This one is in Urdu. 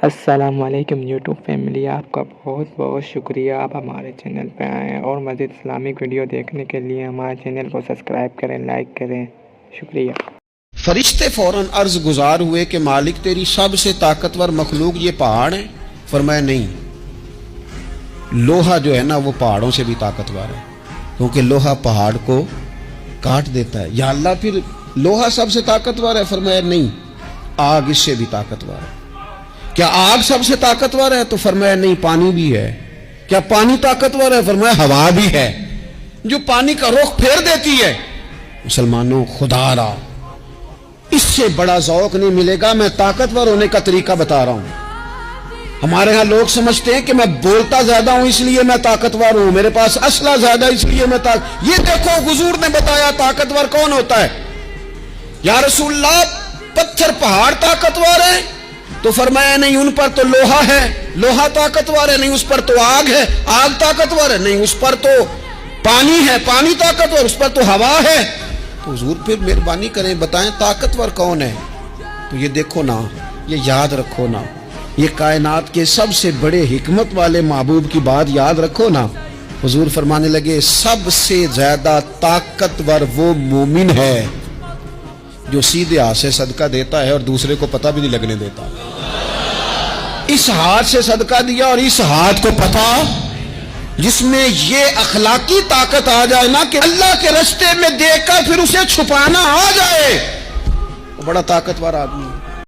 السلام علیکم یوٹیوب فیملی، آپ کا بہت بہت شکریہ آپ ہمارے چینل پہ آئیں اور مزید اسلامک ویڈیو دیکھنے کے لیے ہمارے چینل کو سبسکرائب کریں، لائک کریں، شکریہ۔ فرشتے فوراً عرض گزار ہوئے کہ مالک تیری سب سے طاقتور مخلوق یہ پہاڑ ہے؟ فرمایا نہیں، لوہا جو ہے نا وہ پہاڑوں سے بھی طاقتور ہے، کیونکہ لوہا پہاڑ کو کاٹ دیتا ہے۔ یا اللہ پھر لوہا سب سے طاقتور ہے؟ فرمایا نہیں، آگ اس سے بھی طاقتور ہے۔ کیا آگ سب سے طاقتور ہے؟ تو فرمایا نہیں، پانی بھی ہے۔ کیا پانی طاقتور ہے؟ فرمایا ہوا بھی ہے، جو پانی کا رخ پھیر دیتی ہے۔ مسلمانوں، خدا را اس سے بڑا ذوق نہیں ملے گا۔ میں طاقتور ہونے کا طریقہ بتا رہا ہوں۔ ہمارے ہاں لوگ سمجھتے ہیں کہ میں بولتا زیادہ ہوں اس لیے میں طاقتور ہوں، میرے پاس اسلحہ زیادہ اس لیے میں یہ دیکھو حضور نے بتایا طاقتور کون ہوتا ہے۔ یا رسول اللہ، پتھر پہاڑ طاقتور ہے؟ تو فرمایا نہیں، ان پر تو لوہا ہے، لوہا طاقتور ہے، نہیں اس پر تو آگ ہے، آگ طاقتور ہے، نہیں اس پر تو پانی ہے، پانی طاقتور، اس پر تو ہوا ہے۔ تو حضور پھر مہربانی کریں بتائیں طاقتور کون ہے؟ تو یہ دیکھو نا، یہ یاد رکھو نا، یہ کائنات کے سب سے بڑے حکمت والے محبوب کی بات یاد رکھو نا۔ حضور فرمانے لگے سب سے زیادہ طاقتور وہ مومن ہے جو سیدھے ہاتھ سے صدقہ دیتا ہے اور دوسرے کو پتہ بھی نہیں لگنے دیتا۔ اس ہاتھ سے صدقہ دیا اور اس ہاتھ کو پتہ، جس میں یہ اخلاقی طاقت آ جائے نا کہ اللہ کے راستے میں دے کر پھر اسے چھپانا آ جائے، وہ بڑا طاقتور آدمی ہے۔